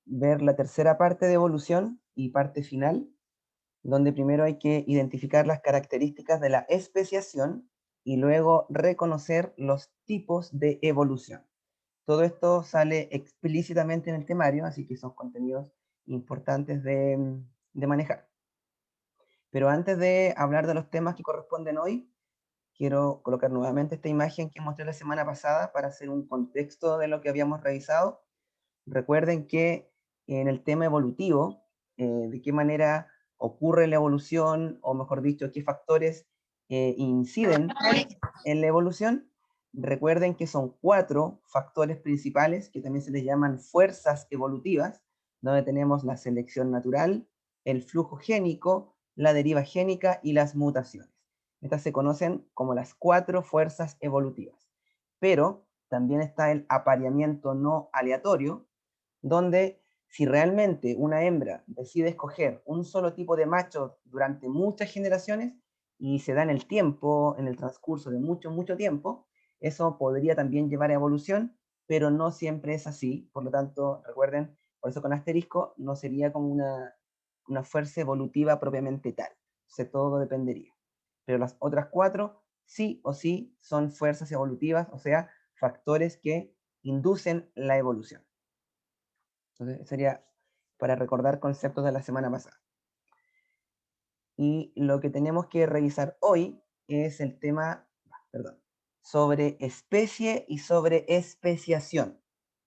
ver la tercera parte de evolución y parte final, donde primero hay que identificar las características de la especiación y luego reconocer los tipos de evolución. Todo esto sale explícitamente en el temario, así que son contenidos importantes de manejar. Pero antes de hablar de los temas que corresponden hoy, quiero colocar nuevamente esta imagen que mostré la semana pasada para hacer un contexto de lo que habíamos revisado. Recuerden que en el tema evolutivo, de qué manera ocurre la evolución, o mejor dicho, qué factores inciden en la evolución. Recuerden que son 4 factores principales, que también se les llaman fuerzas evolutivas, donde tenemos la selección natural, el flujo génico, la deriva génica y las mutaciones. Estas se conocen como las 4 fuerzas evolutivas. Pero también está el apareamiento no aleatorio, donde si realmente una hembra decide escoger un solo tipo de macho durante muchas generaciones y se da en el tiempo, en el transcurso de mucho tiempo, eso podría también llevar a evolución, pero no siempre es así. Por lo tanto, recuerden, por eso con asterisco no sería como una fuerza evolutiva propiamente tal. Entonces todo dependería. Pero las otras 4 sí o sí son fuerzas evolutivas, o sea, factores que inducen la evolución. Entonces, sería para recordar conceptos de la semana pasada. Y lo que tenemos que revisar hoy es el tema, perdón, sobre especie y sobre especiación.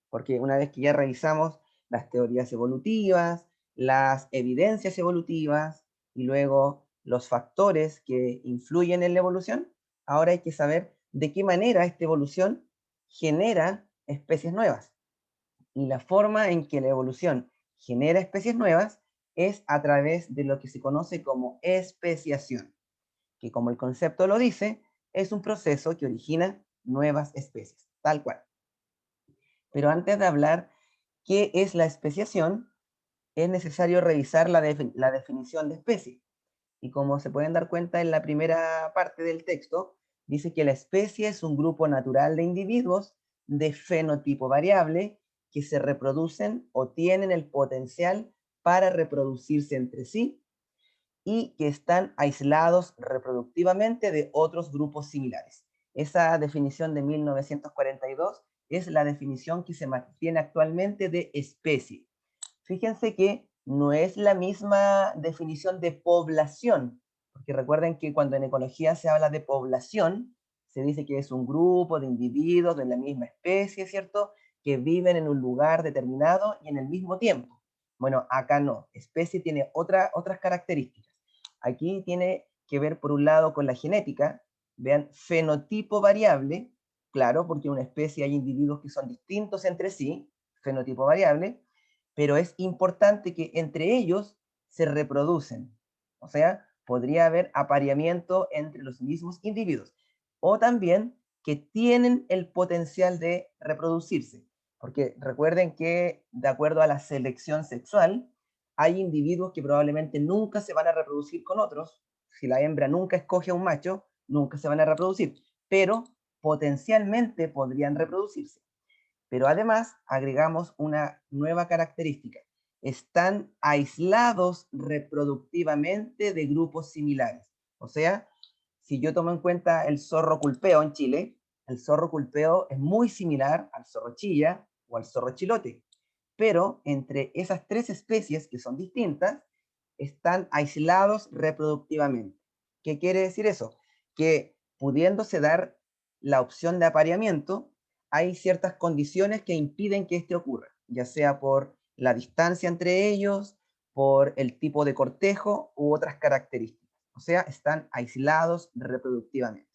Porque una vez que ya revisamos las teorías evolutivas, las evidencias evolutivas y luego los factores que influyen en la evolución, ahora hay que saber de qué manera esta evolución genera especies nuevas. Y la forma en que la evolución genera especies nuevas es a través de lo que se conoce como especiación, que como el concepto lo dice, es un proceso que origina nuevas especies, tal cual. Pero antes de hablar qué es la especiación, es necesario revisar la definición de especie. Y como se pueden dar cuenta en la primera parte del texto, dice que la especie es un grupo natural de individuos de fenotipo variable que se reproducen o tienen el potencial para reproducirse entre sí y que están aislados reproductivamente de otros grupos similares. Esa definición de 1942 es la definición que se mantiene actualmente de especie. Fíjense que no es la misma definición de población, porque recuerden que cuando en ecología se habla de población, se dice que es un grupo de individuos de la misma especie, ¿cierto? Que viven en un lugar determinado y en el mismo tiempo. Bueno, acá no. Especie tiene otras características. Aquí tiene que ver, por un lado, con la genética. Vean, fenotipo variable, claro, porque en una especie hay individuos que son distintos entre sí, fenotipo variable, pero es importante que entre ellos se reproducen. O sea, podría haber apareamiento entre los mismos individuos. O también que tienen el potencial de reproducirse. Porque recuerden que, de acuerdo a la selección sexual, hay individuos que probablemente nunca se van a reproducir con otros. Si la hembra nunca escoge a un macho, nunca se van a reproducir. Pero potencialmente podrían reproducirse. Pero además agregamos una nueva característica. Están aislados reproductivamente de grupos similares. O sea, si yo tomo en cuenta el zorro culpeo en Chile, el zorro culpeo es muy similar al zorro chilla o al zorro chilote. Pero entre esas 3 especies que son distintas, están aislados reproductivamente. ¿Qué quiere decir eso? Que pudiéndose dar la opción de apareamiento, hay ciertas condiciones que impiden que este ocurra, ya sea por la distancia entre ellos, por el tipo de cortejo u otras características. O sea, están aislados reproductivamente.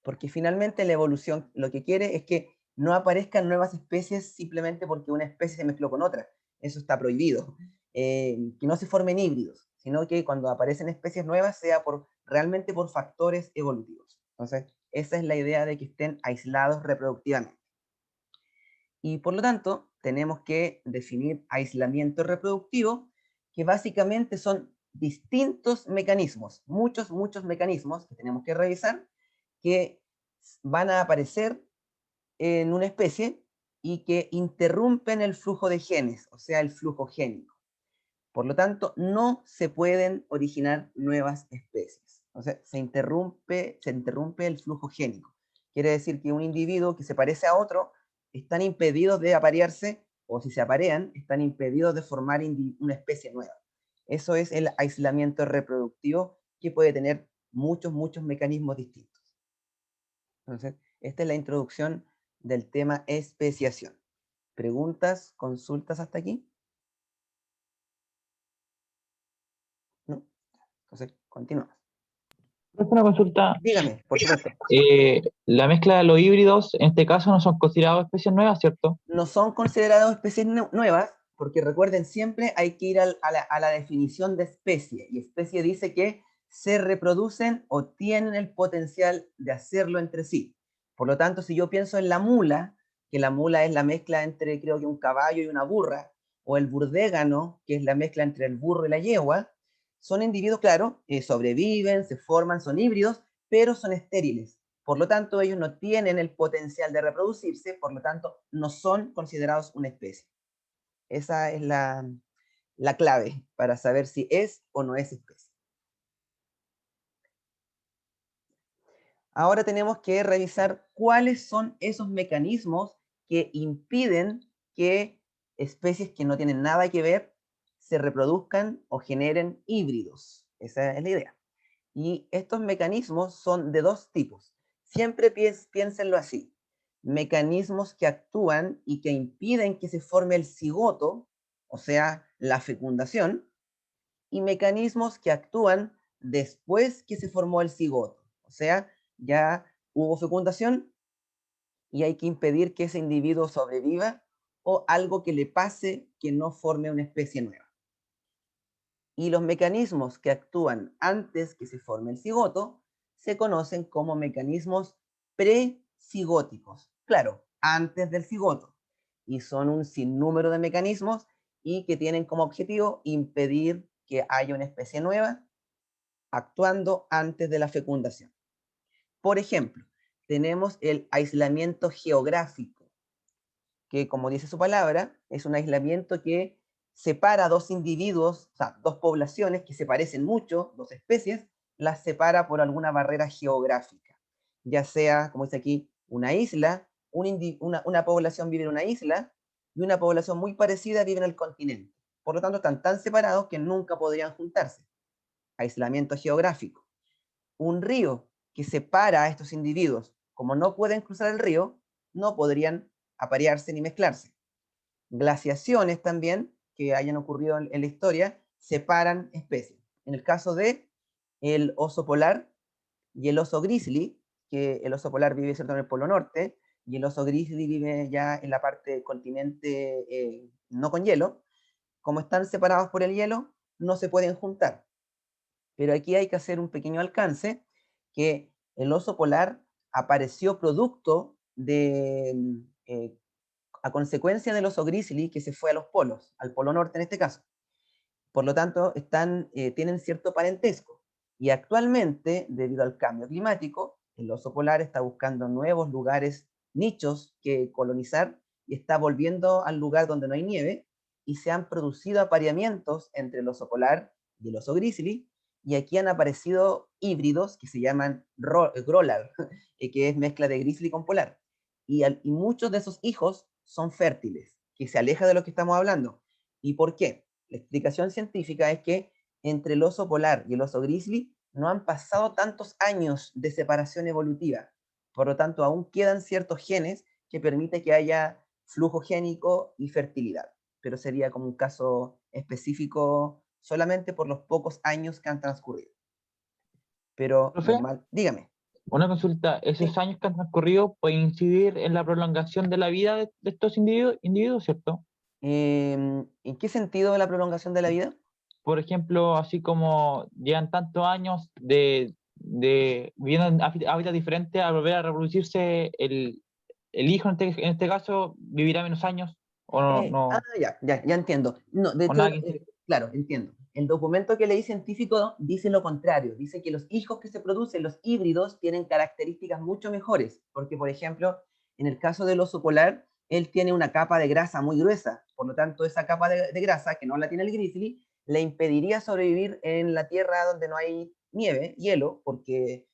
Porque finalmente la evolución lo que quiere es que no aparezcan nuevas especies simplemente porque una especie se mezcló con otra. Eso está prohibido. Que no se formen híbridos, sino que cuando aparecen especies nuevas sea realmente por factores evolutivos. Entonces, esa es la idea de que estén aislados reproductivamente. Y por lo tanto, tenemos que definir aislamiento reproductivo, que básicamente son distintos mecanismos, muchos mecanismos que tenemos que revisar, que van a aparecer en una especie y que interrumpen el flujo de genes, o sea, el flujo génico. Por lo tanto, no se pueden originar nuevas especies. O sea, se interrumpe el flujo génico. Quiere decir que un individuo que se parece a otro están impedidos de aparearse, o si se aparean, están impedidos de formar una especie nueva. Eso es el aislamiento reproductivo, que puede tener muchos mecanismos distintos. Entonces, esta es la introducción del tema especiación. ¿Preguntas, consultas hasta aquí? ¿No? Entonces, continuamos. Una consulta. Dígame, por supuesto. La mezcla de los híbridos, en este caso, no son considerados especies nuevas, ¿cierto? No son considerados especies nuevas, porque recuerden, siempre hay que ir a la definición de especie, y especie dice que se reproducen o tienen el potencial de hacerlo entre sí. Por lo tanto, si yo pienso en la mula, que la mula es la mezcla entre, creo que un caballo y una burra, o el burdégano, que es la mezcla entre el burro y la yegua, son individuos, claro, sobreviven, se forman, son híbridos, pero son estériles. Por lo tanto, ellos no tienen el potencial de reproducirse, por lo tanto, no son considerados una especie. Esa es la clave para saber si es o no es especie. Ahora tenemos que revisar cuáles son esos mecanismos que impiden que especies que no tienen nada que ver se reproduzcan o generen híbridos. Esa es la idea. Y estos mecanismos son de dos tipos. Siempre piénsenlo así. Mecanismos que actúan y que impiden que se forme el cigoto, o sea, la fecundación, y mecanismos que actúan después que se formó el cigoto, o sea, ya hubo fecundación y hay que impedir que ese individuo sobreviva o algo que le pase que no forme una especie nueva. Y los mecanismos que actúan antes que se forme el cigoto se conocen como mecanismos precigóticos. Claro, antes del cigoto. Y son un sinnúmero de mecanismos y que tienen como objetivo impedir que haya una especie nueva actuando antes de la fecundación. Por ejemplo, tenemos el aislamiento geográfico, que como dice su palabra, es un aislamiento que separa dos individuos, o sea, dos poblaciones que se parecen mucho, dos especies, las separa por alguna barrera geográfica, ya sea, como dice aquí, una isla, una población vive en una isla y una población muy parecida vive en el continente. Por lo tanto, están tan separados que nunca podrían juntarse. Aislamiento geográfico. Un río que separa a estos individuos, como no pueden cruzar el río, no podrían aparearse ni mezclarse. Glaciaciones también, que hayan ocurrido en la historia, separan especies. En el caso de el oso polar y el oso grizzly, que el oso polar vive ¿cierto? En el Polo Norte, y el oso grizzly vive ya en la parte del continente no con hielo, como están separados por el hielo, no se pueden juntar. Pero aquí hay que hacer un pequeño alcance, que el oso polar apareció producto a consecuencia del oso grizzly que se fue a los polos, al polo norte en este caso. Por lo tanto, tienen cierto parentesco. Y actualmente, debido al cambio climático, el oso polar está buscando nuevos lugares, nichos que colonizar, y está volviendo al lugar donde no hay nieve, y se han producido apareamientos entre el oso polar y el oso grizzly, y aquí han aparecido híbridos que se llaman Grolar, que es mezcla de grizzly con polar. Y muchos de esos hijos son fértiles, que se aleja de lo que estamos hablando. ¿Y por qué? La explicación científica es que entre el oso polar y el oso grizzly no han pasado tantos años de separación evolutiva. Por lo tanto, aún quedan ciertos genes que permiten que haya flujo génico y fertilidad. Pero sería como un caso específico solamente por los pocos años que han transcurrido. Pero Profe, normal, dígame. una consulta. ¿Esos Sí. años que han transcurrido pueden incidir en la prolongación de la vida de estos individuos, ¿cierto? ¿En qué sentido la prolongación de la vida? Por ejemplo, así como llevan tantos años de viviendo en hábitats diferentes, al volver a reproducirse, el hijo en este caso vivirá menos años o Ya entiendo. No, de o hecho, nada que claro, entiendo. El documento que leí científico dice lo contrario. Dice que los hijos que se producen, los híbridos, tienen características mucho mejores. Porque, por ejemplo, en el caso del oso polar, él tiene una capa de grasa muy gruesa, por lo tanto esa capa de grasa, que no la tiene el grizzly, le impediría sobrevivir en la tierra donde no hay nieve, hielo, porque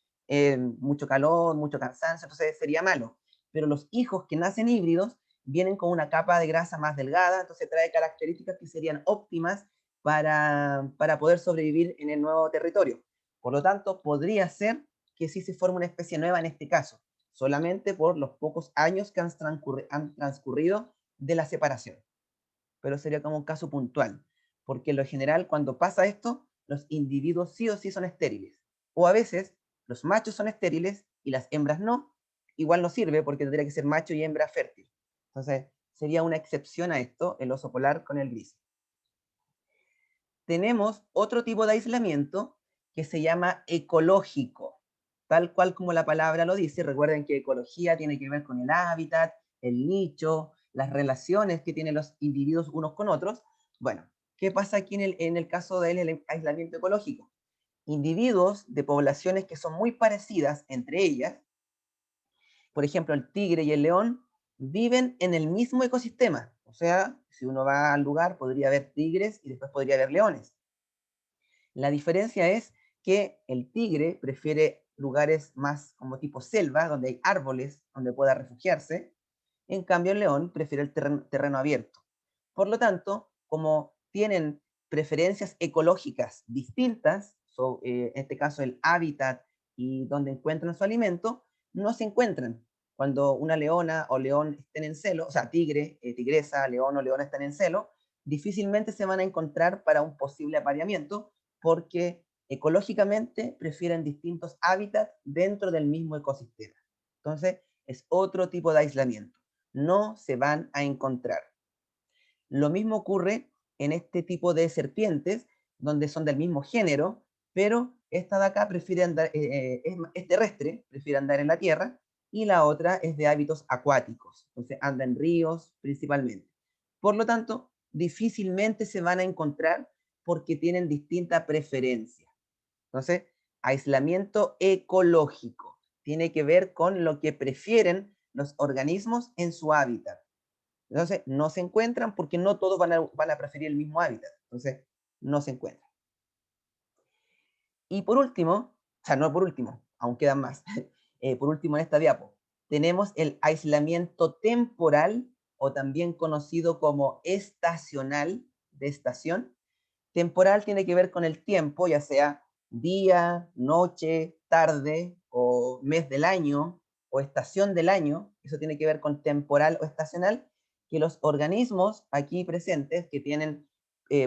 mucho calor, mucho cansancio, entonces sería malo. Pero los hijos que nacen híbridos vienen con una capa de grasa más delgada, entonces trae características que serían óptimas para poder sobrevivir en el nuevo territorio. Por lo tanto, podría ser que sí se forme una especie nueva en este caso, solamente por los pocos años que han transcurrido de la separación. Pero sería como un caso puntual, porque en lo general cuando pasa esto, los individuos sí o sí son estériles. O a veces los machos son estériles y las hembras no, igual no sirve porque tendría que ser macho y hembra fértil. Entonces, sería una excepción a esto, el oso polar con el gris. Tenemos otro tipo de aislamiento que se llama ecológico, tal cual como la palabra lo dice. Recuerden que ecología tiene que ver con el hábitat, el nicho, las relaciones que tienen los individuos unos con otros. Bueno, ¿qué pasa aquí en el caso del aislamiento ecológico? Individuos de poblaciones que son muy parecidas entre ellas, por ejemplo, el tigre y el león, viven en el mismo ecosistema. O sea, si uno va al lugar, podría haber tigres y después podría haber leones. La diferencia es que el tigre prefiere lugares más como tipo selva, donde hay árboles, donde pueda refugiarse. En cambio, el león prefiere el terreno abierto. Por lo tanto, como tienen preferencias ecológicas distintas, en este caso el hábitat y donde encuentran su alimento, no se encuentran. Cuando una leona o león estén en celo, o sea, tigre, tigresa, león o leona están en celo, difícilmente se van a encontrar para un posible apareamiento porque ecológicamente prefieren distintos hábitats dentro del mismo ecosistema. Entonces, es otro tipo de aislamiento. No se van a encontrar. Lo mismo ocurre en este tipo de serpientes, donde son del mismo género, pero esta de acá prefiere andar, es terrestre, prefiere andar en la tierra, y la otra es de hábitos acuáticos, entonces anda en ríos principalmente. Por lo tanto, difícilmente se van a encontrar porque tienen distinta preferencia. Entonces, aislamiento ecológico tiene que ver con lo que prefieren los organismos en su hábitat. Entonces, no se encuentran porque no todos van a preferir el mismo hábitat. Entonces, no se encuentran. Y por último, o sea, no por último, aún quedan más. Por último, en esta diapo, tenemos el aislamiento temporal o también conocido como estacional de estación. Temporal tiene que ver con el tiempo, ya sea día, noche, tarde o mes del año o estación del año. Eso tiene que ver con temporal o estacional, que los organismos aquí presentes que tienen,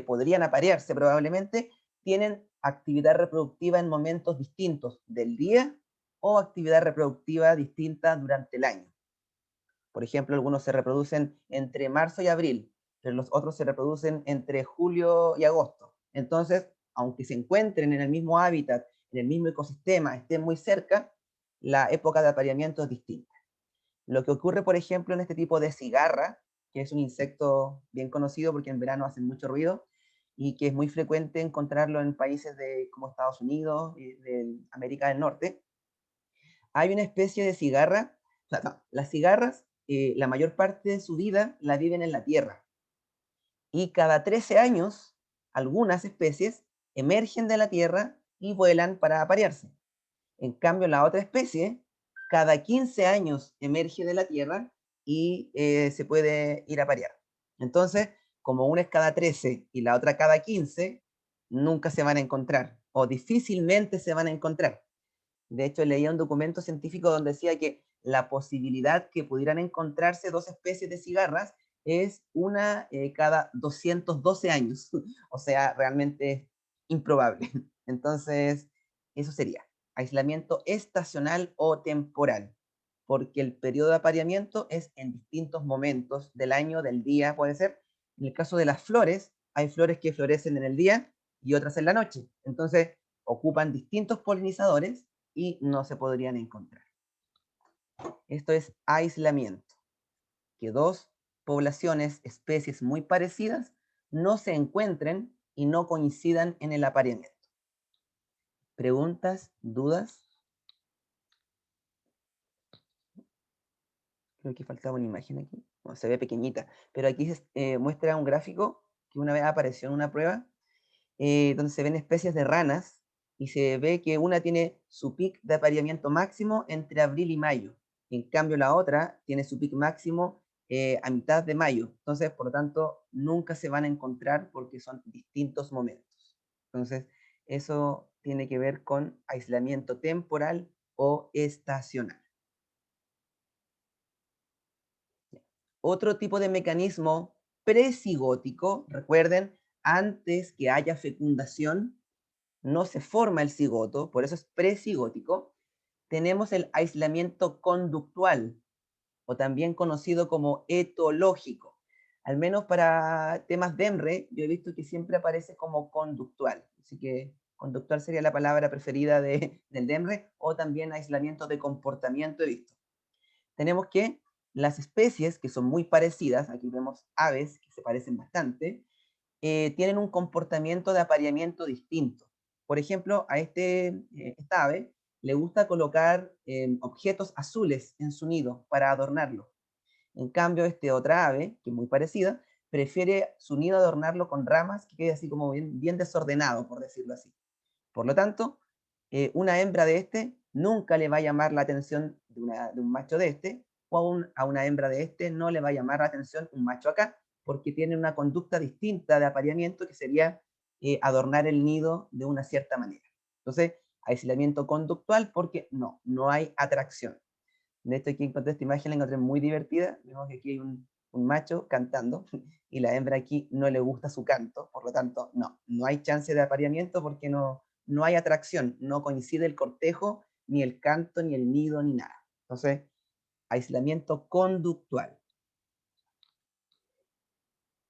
podrían aparearse probablemente, tienen actividad reproductiva en momentos distintos del día o actividad reproductiva distinta durante el año. Por ejemplo, algunos se reproducen entre marzo y abril, pero los otros se reproducen entre julio y agosto. Entonces, aunque se encuentren en el mismo hábitat, en el mismo ecosistema, estén muy cerca, la época de apareamiento es distinta. Lo que ocurre, por ejemplo, en este tipo de cigarra, que es un insecto bien conocido porque en verano hacen mucho ruido y que es muy frecuente encontrarlo en países como Estados Unidos y de América del Norte, hay una especie de cigarra, o sea, no, las cigarras, la mayor parte de su vida la viven en la tierra. Y cada 13 años, algunas especies emergen de la tierra y vuelan para aparearse. En cambio, la otra especie, cada 15 años emerge de la tierra y se puede ir a parear. Entonces, como una es cada 13 y la otra cada 15, nunca se van a encontrar o difícilmente se van a encontrar. De hecho, leía un documento científico donde decía que la posibilidad que pudieran encontrarse dos especies de cigarras es una cada 212 años. O sea, realmente es improbable. Entonces, eso sería aislamiento estacional o temporal, porque el periodo de apareamiento es en distintos momentos del año, del día, puede ser. En el caso de las flores, hay flores que florecen en el día y otras en la noche. Entonces, ocupan distintos polinizadores y no se podrían encontrar. Esto es aislamiento, que dos poblaciones, especies muy parecidas, no se encuentren y no coincidan en el apareamiento. ¿Preguntas? ¿Dudas? Creo que faltaba una imagen aquí. bueno, se ve pequeñita, pero aquí muestra un gráfico que una vez apareció en una prueba, donde se ven especies de ranas y se ve que una tiene su pic de apareamiento máximo entre abril y mayo. En cambio, la otra tiene su pic máximo a mitad de mayo. Entonces, por lo tanto, nunca se van a encontrar porque son distintos momentos. Entonces, eso tiene que ver con aislamiento temporal o estacional. Otro tipo de mecanismo precigótico, recuerden, antes que haya fecundación, no se forma el cigoto, por eso es precigótico. Tenemos el aislamiento conductual, o también conocido como etológico. Al menos para temas de EMRE, yo he visto que siempre aparece como conductual. Así que conductual sería la palabra preferida del DEMRE, o también aislamiento de comportamiento he visto. Tenemos que las especies, que son muy parecidas, aquí vemos aves que se parecen bastante, tienen un comportamiento de apareamiento distinto. Por ejemplo, a esta ave le gusta colocar objetos azules en su nido para adornarlo. En cambio, otra ave, que es muy parecida, prefiere su nido adornarlo con ramas que quede así como bien desordenado, por decirlo así. Por lo tanto, una hembra de nunca le va a llamar la atención de un macho de o a una hembra de no le va a llamar la atención un macho acá, porque tiene una conducta distinta de apareamiento que sería adornar el nido de una cierta manera. Entonces, aislamiento conductual porque no hay atracción. De hecho, aquí encontré esta imagen, la encontré muy divertida. Vemos que aquí hay un macho cantando y la hembra aquí no le gusta su canto, por lo tanto, no hay chance de apareamiento porque no hay atracción, no coincide el cortejo, ni el canto, ni el nido, ni nada. Entonces, aislamiento conductual.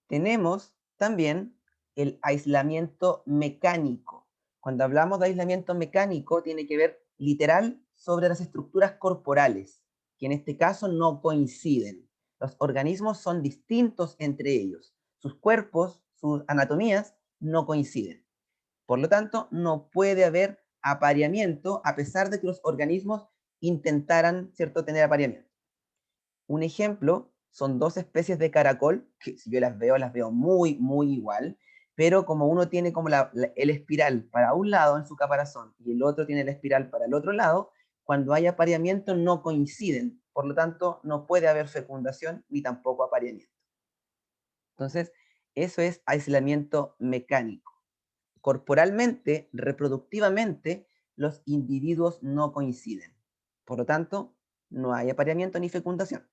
Tenemos también el aislamiento mecánico. Cuando hablamos de aislamiento mecánico, tiene que ver literal sobre las estructuras corporales, que en este caso no coinciden. Los organismos son distintos entre ellos. Sus cuerpos, sus anatomías no coinciden. Por lo tanto, no puede haber apareamiento a pesar de que los organismos intentaran, ¿cierto?, tener apareamiento. Un ejemplo son dos especies de caracol, que si yo las veo muy igual, pero como uno tiene como el espiral para un lado en su caparazón y el otro tiene el espiral para el otro lado, cuando hay apareamiento no coinciden, por lo tanto no puede haber fecundación ni tampoco apareamiento. Entonces, eso es aislamiento mecánico. Corporalmente, reproductivamente, los individuos no coinciden. Por lo tanto, no hay apareamiento ni fecundación.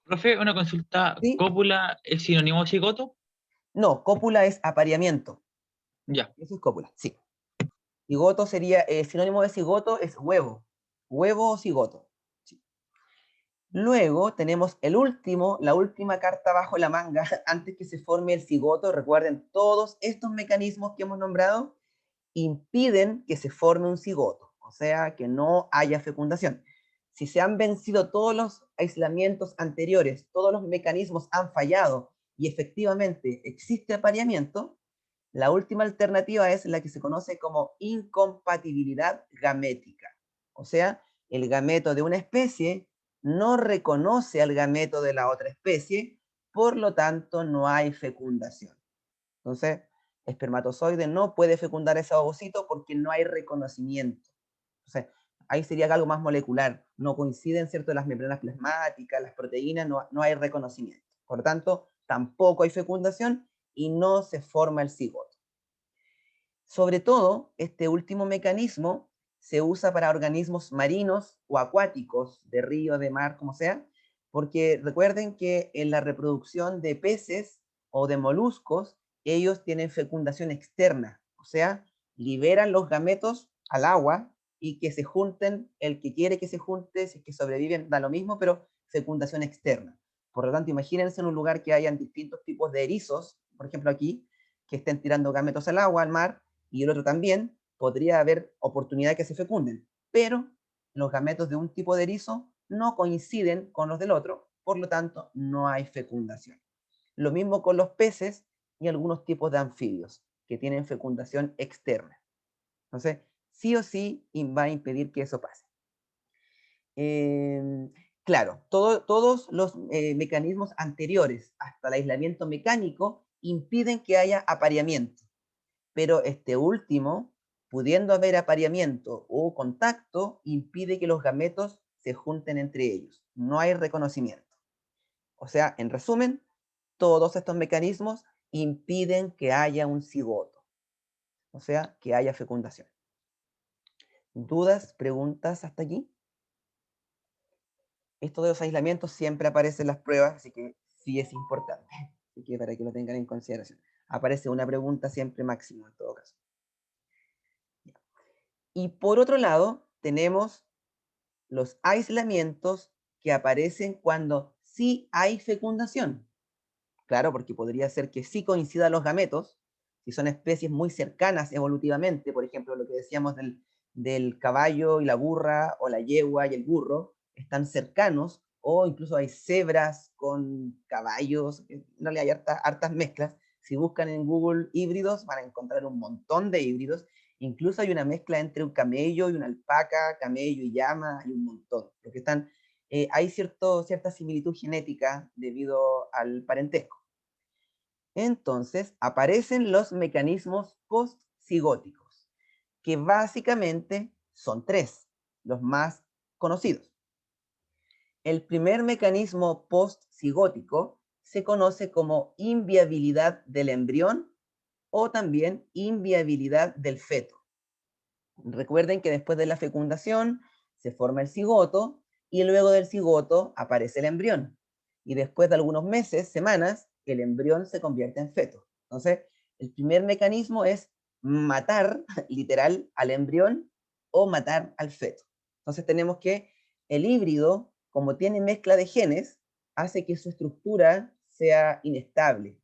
Profe, una consulta. ¿Sí? ¿Cópula es sinónimo de cigoto? No, cópula es apareamiento. Ya. Eso es cópula, sí. Cigoto sería, sinónimo de cigoto es huevo. Huevo o cigoto. Sí. Luego tenemos la última carta bajo la manga antes que se forme el cigoto. Recuerden, todos estos mecanismos que hemos nombrado impiden que se forme un cigoto, o sea, que no haya fecundación. Si se han vencido todos los aislamientos anteriores, todos los mecanismos han fallado y efectivamente existe apareamiento, la última alternativa es la que se conoce como incompatibilidad gamética. O sea, el gameto de una especie no reconoce al gameto de la otra especie, por lo tanto no hay fecundación. Entonces, espermatozoide no puede fecundar ese ovocito porque no hay reconocimiento. Entonces, ahí sería algo más molecular. No coinciden, ¿cierto?, las membranas plasmáticas, las proteínas, no hay reconocimiento. Por lo tanto, tampoco hay fecundación y no se forma el cigoto. Sobre todo, este último mecanismo se usa para organismos marinos o acuáticos, de río, de mar, como sea, porque recuerden que en la reproducción de peces o de moluscos, ellos tienen fecundación externa, o sea, liberan los gametos al agua y que se junten, el que quiere que se junte, si es que sobreviven, da lo mismo, pero fecundación externa. Por lo tanto, imagínense en un lugar que hayan distintos tipos de erizos, por ejemplo aquí, que estén tirando gametos al agua, al mar, y el otro también, podría haber oportunidad de que se fecunden, pero los gametos de un tipo de erizo no coinciden con los del otro, por lo tanto no hay fecundación. Lo mismo con los peces y algunos tipos de anfibios que tienen fecundación externa. Entonces, sí o sí va a impedir que eso pase. Claro, todos los mecanismos anteriores hasta el aislamiento mecánico impiden que haya apareamiento, pero este último, pudiendo haber apareamiento o contacto, impide que los gametos se junten entre ellos. No hay reconocimiento. O sea, en resumen, todos estos mecanismos impiden que haya un cigoto, o sea, que haya fecundación. ¿Dudas, preguntas hasta aquí? Esto de los aislamientos siempre aparece en las pruebas, así que sí es importante. Así que para que lo tengan en consideración. Aparece una pregunta siempre máximo en todo caso. Y por otro lado, tenemos los aislamientos que aparecen cuando sí hay fecundación. Claro, porque podría ser que sí coincidan los gametos, si son especies muy cercanas evolutivamente, por ejemplo, lo que decíamos del caballo y la burra, o la yegua y el burro, están cercanos, o incluso hay cebras con caballos, en realidad hay hartas mezclas. Si buscan en Google híbridos, van a encontrar un montón de híbridos. Incluso hay una mezcla entre un camello y una alpaca, camello y llama, hay un montón. Porque hay cierta similitud genética debido al parentesco. Entonces aparecen los mecanismos postcigóticos, que básicamente son tres, los más conocidos. El primer mecanismo postcigótico se conoce como inviabilidad del embrión o también inviabilidad del feto. Recuerden que después de la fecundación se forma el cigoto y luego del cigoto aparece el embrión. Y después de algunos meses, semanas, el embrión se convierte en feto. Entonces, el primer mecanismo es matar, literal, al embrión o matar al feto. Entonces tenemos que el híbrido, como tiene mezcla de genes, hace que su estructura sea inestable,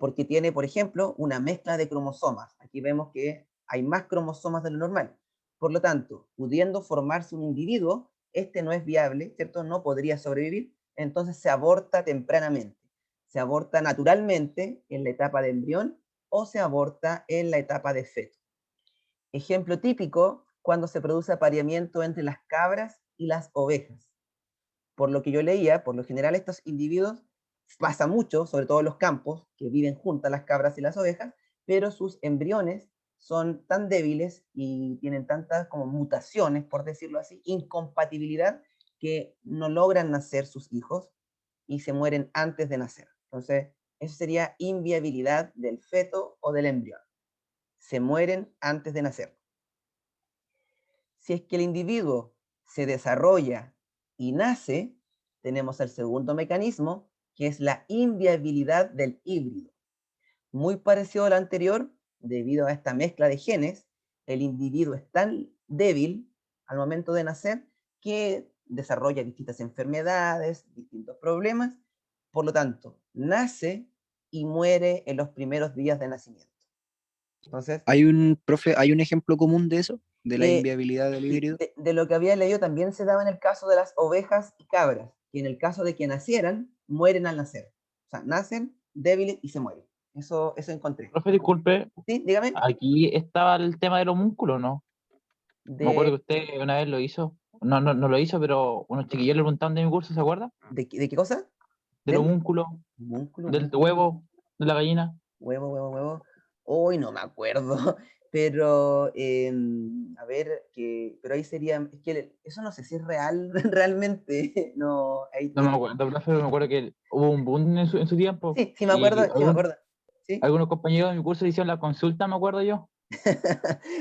porque tiene, por ejemplo, una mezcla de cromosomas. Aquí vemos que hay más cromosomas de lo normal. Por lo tanto, pudiendo formarse un individuo, este no es viable, ¿cierto? No podría sobrevivir, entonces se aborta tempranamente. Se aborta naturalmente en la etapa de embrión o se aborta en la etapa de feto. Ejemplo típico, cuando se produce apareamiento entre las cabras y las ovejas. Por lo que yo leía, por lo general estos individuos pasa mucho, sobre todo en los campos, que viven juntas las cabras y las ovejas, pero sus embriones son tan débiles y tienen tantas como mutaciones, por decirlo así, incompatibilidad, que no logran nacer sus hijos y se mueren antes de nacer. Entonces, eso sería inviabilidad del feto o del embrión. Se mueren antes de nacer. Si es que el individuo se desarrolla y nace, tenemos el segundo mecanismo, que es la inviabilidad del híbrido. Muy parecido al anterior, debido a esta mezcla de genes, el individuo es tan débil al momento de nacer que desarrolla distintas enfermedades, distintos problemas, por lo tanto, nace y muere en los primeros días de nacimiento. Entonces, ¿Hay un ejemplo común de eso? ¿De la Eh, inviabilidad del sí, híbrido? de lo que había leído también se daba en el caso de las ovejas y cabras, que en el caso de que nacieran, mueren al nacer. O sea, nacen débiles y se mueren. Eso encontré. Profe, disculpe, Sí, dígame. aquí estaba el tema del homúnculo, ¿no? Me acuerdo ¿De, que usted una vez lo hizo. No lo hizo, pero unos chiquillos le preguntaban de mi curso, ¿se acuerda? de qué cosa? Del ¿Del homúnculo, músculo, del músculo? huevo, de la gallina. Huevo, huevo, huevo. Hoy no me acuerdo, pero a ver, pero ahí sería, es que eso no sé si es real realmente, no, ahí, No me acuerdo, profe, me acuerdo que hubo un boom en su tiempo sí, sí me acuerdo, y sí me acuerdo, sí. algunos compañeros de mi curso hicieron la consulta, me acuerdo yo.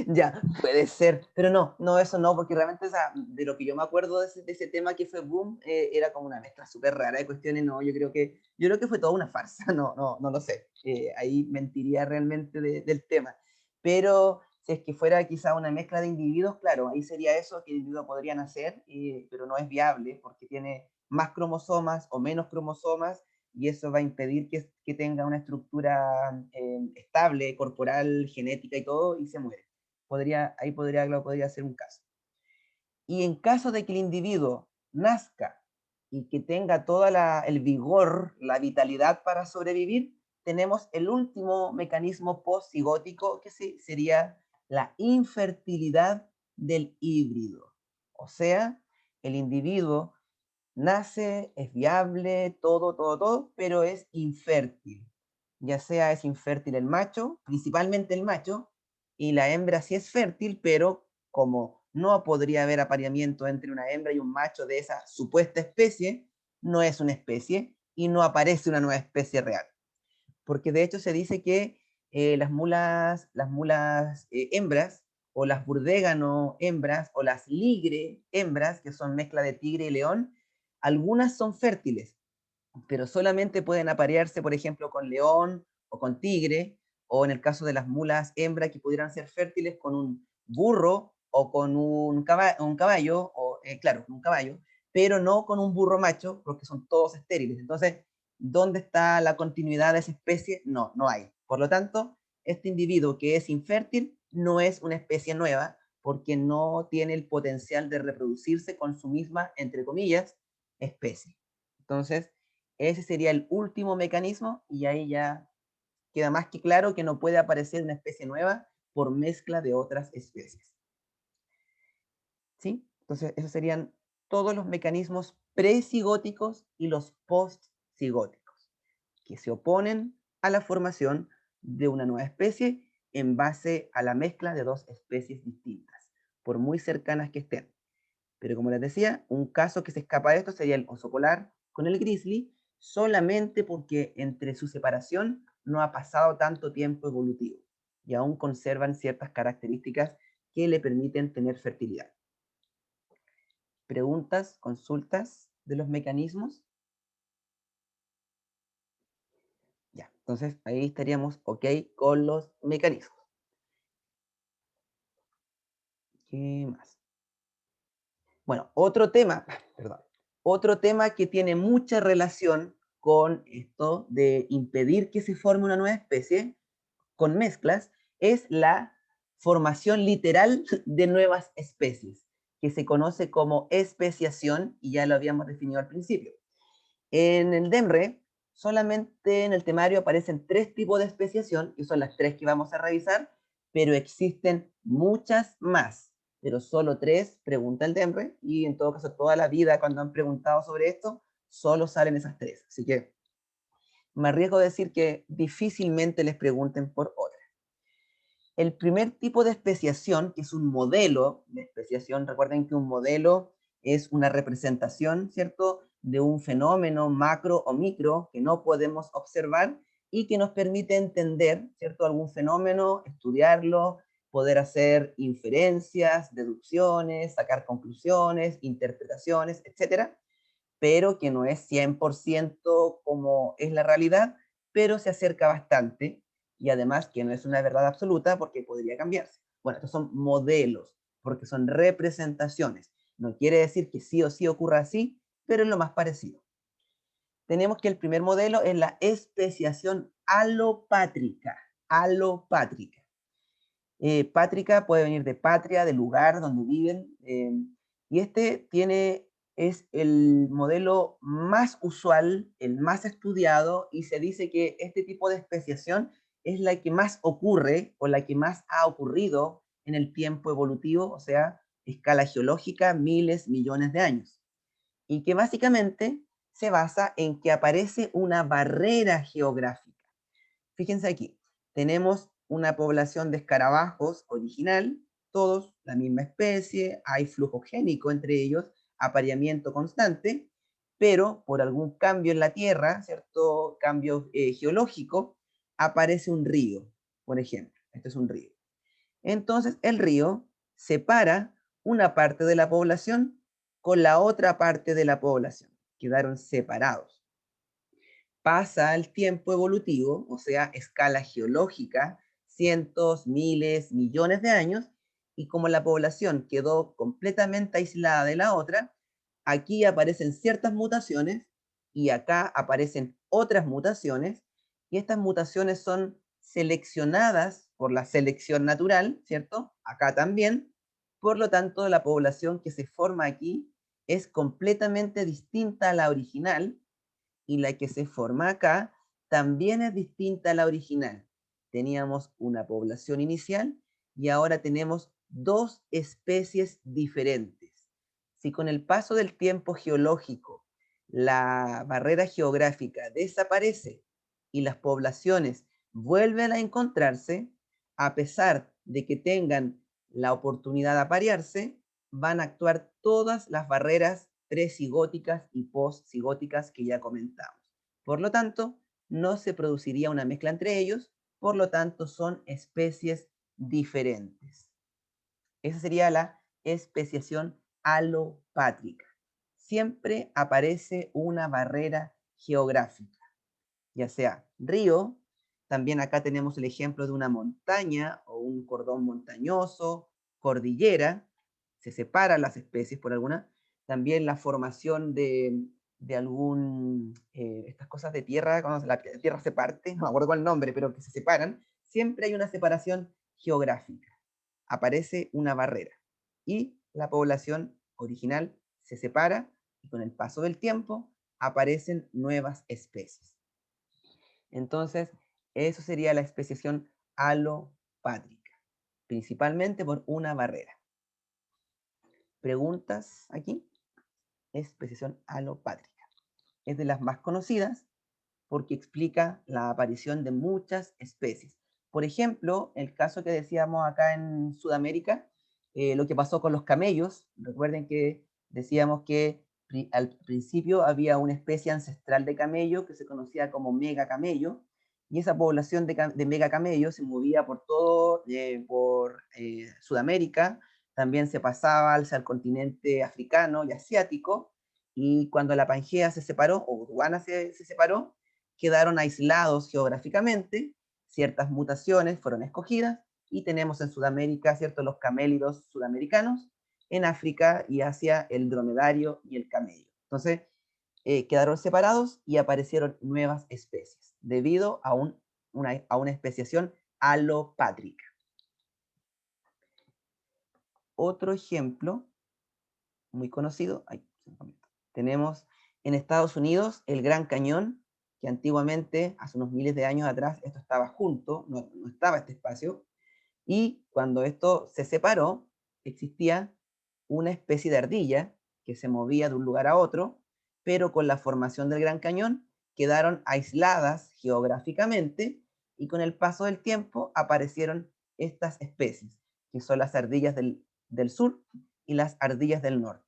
Ya, puede ser, pero no, eso no, porque realmente de lo que yo me acuerdo de ese tema que fue boom, era como una mezcla súper rara de cuestiones, no, yo creo que fue toda una farsa, no lo sé, ahí mentiría realmente del tema, pero si es que fuera quizá una mezcla de individuos, claro, ahí sería eso, que el individuo podría nacer, pero no es viable porque tiene más cromosomas o menos cromosomas, y eso va a impedir que tenga una estructura estable, corporal, genética y todo, y se muere. Ahí podría ser un caso. Y en caso de que el individuo nazca y que tenga todo el vigor, la vitalidad para sobrevivir, tenemos el último mecanismo postcigótico, que sería la infertilidad del híbrido. O sea, el individuo nace, es viable, todo, pero es infértil. Ya sea es infértil el macho, principalmente el macho, y la hembra sí es fértil, pero como no podría haber apareamiento entre una hembra y un macho de esa supuesta especie, no es una especie y no aparece una nueva especie real. Porque de hecho se dice que las mulas hembras, o las burdégano hembras, o las ligre hembras, que son mezcla de tigre y león, algunas son fértiles, pero solamente pueden aparearse, por ejemplo, con león o con tigre, o en el caso de las mulas hembra, que pudieran ser fértiles con un burro o con un caballo, o claro, con un caballo, pero no con un burro macho, porque son todos estériles. Entonces, ¿dónde está la continuidad de esa especie? No, no hay. Por lo tanto, este individuo que es infértil no es una especie nueva, porque no tiene el potencial de reproducirse con su misma, entre comillas, especie. Entonces, ese sería el último mecanismo y ahí ya queda más que claro que no puede aparecer una especie nueva por mezcla de otras especies. ¿Sí? Entonces, esos serían todos los mecanismos precigóticos y los postcigóticos, que se oponen a la formación de una nueva especie en base a la mezcla de dos especies distintas, por muy cercanas que estén. Pero como les decía, un caso que se escapa de esto sería el oso polar con el grizzly, solamente porque entre su separación no ha pasado tanto tiempo evolutivo y aún conservan ciertas características que le permiten tener fertilidad. ¿Preguntas, consultas de los mecanismos? Ya, entonces ahí estaríamos ok con los mecanismos. ¿Qué más? Bueno, otro tema que tiene mucha relación con esto de impedir que se forme una nueva especie con mezclas es la formación literal de nuevas especies, que se conoce como especiación, y ya lo habíamos definido al principio. En el DEMRE, solamente en el temario aparecen 3 tipos de especiación, y son las 3 que vamos a revisar, pero existen muchas más, pero solo 3 pregunta el DEMRE, y en todo caso toda la vida cuando han preguntado sobre esto, solo salen esas 3. Así que me arriesgo a decir que difícilmente les pregunten por otra. El primer tipo de especiación, que es un modelo de especiación, recuerden que un modelo es una representación, ¿cierto?, de un fenómeno macro o micro que no podemos observar y que nos permite entender, ¿cierto?, algún fenómeno, estudiarlo, poder hacer inferencias, deducciones, sacar conclusiones, interpretaciones, etcétera, pero que no es 100% como es la realidad, pero se acerca bastante, y además que no es una verdad absoluta porque podría cambiarse. Bueno, estos son modelos, porque son representaciones. No quiere decir que sí o sí ocurra así, pero es lo más parecido. Tenemos que el primer modelo es la especiación alopátrica. Alopátrica. Pátrica puede venir de patria, del lugar donde viven, y este es el modelo más usual, el más estudiado, y se dice que este tipo de especiación es la que más ocurre o la que más ha ocurrido en el tiempo evolutivo, o sea, escala geológica, miles, millones de años, y que básicamente se basa en que aparece una barrera geográfica. Fíjense aquí, tenemos una población de escarabajos original, todos la misma especie, hay flujo génico entre ellos, apareamiento constante, pero por algún cambio en la Tierra, ¿cierto? Cambio geológico, aparece un río, por ejemplo. Este es un río. Entonces el río separa una parte de la población con la otra parte de la población. Quedaron separados. Pasa el tiempo evolutivo, o sea, escala geológica, cientos, miles, millones de años, y como la población quedó completamente aislada de la otra, aquí aparecen ciertas mutaciones y acá aparecen otras mutaciones, y estas mutaciones son seleccionadas por la selección natural, ¿cierto? Acá también. Por lo tanto, la población que se forma aquí es completamente distinta a la original, y la que se forma acá también es distinta a la original. Teníamos una población inicial y ahora tenemos 2 especies diferentes. Si con el paso del tiempo geológico la barrera geográfica desaparece y las poblaciones vuelven a encontrarse, a pesar de que tengan la oportunidad de aparearse, van a actuar todas las barreras precigóticas y postcigóticas que ya comentamos. Por lo tanto, no se produciría una mezcla entre ellos, por lo tanto son especies diferentes. Esa sería la especiación alopátrica. Siempre aparece una barrera geográfica, ya sea río, también acá tenemos el ejemplo de una montaña o un cordón montañoso, cordillera, se separan las especies por alguna, también la formación de algún, estas cosas de tierra, cuando la tierra se parte, no me acuerdo cuál nombre, pero que se separan, siempre hay una separación geográfica, aparece una barrera y la población original se separa y con el paso del tiempo aparecen nuevas especies. Entonces, eso sería la especiación alopátrica, principalmente por una barrera. ¿Preguntas aquí? Especiación alopátrica. Es de las más conocidas porque explica la aparición de muchas especies. Por ejemplo, el caso que decíamos acá en Sudamérica, lo que pasó con los camellos. Recuerden que decíamos que al principio había una especie ancestral de camello que se conocía como megacamello, y esa población de megacamello se movía por todo, por Sudamérica, también se pasaba hacia el continente africano y asiático, y cuando la Pangea se separó, o Uruguay se separó, quedaron aislados geográficamente, ciertas mutaciones fueron escogidas, y tenemos en Sudamérica, ¿cierto?, los camélidos sudamericanos, en África y Asia el dromedario y el camello. Entonces, quedaron separados y aparecieron nuevas especies, debido a una especiación alopátrica. Otro ejemplo muy conocido, tenemos en Estados Unidos el Gran Cañón, que antiguamente, hace unos miles de años atrás, esto estaba junto, no estaba este espacio, y cuando esto se separó, existía una especie de ardilla que se movía de un lugar a otro, pero con la formación del Gran Cañón quedaron aisladas geográficamente, y con el paso del tiempo aparecieron estas especies, que son las ardillas del sur y las ardillas del norte.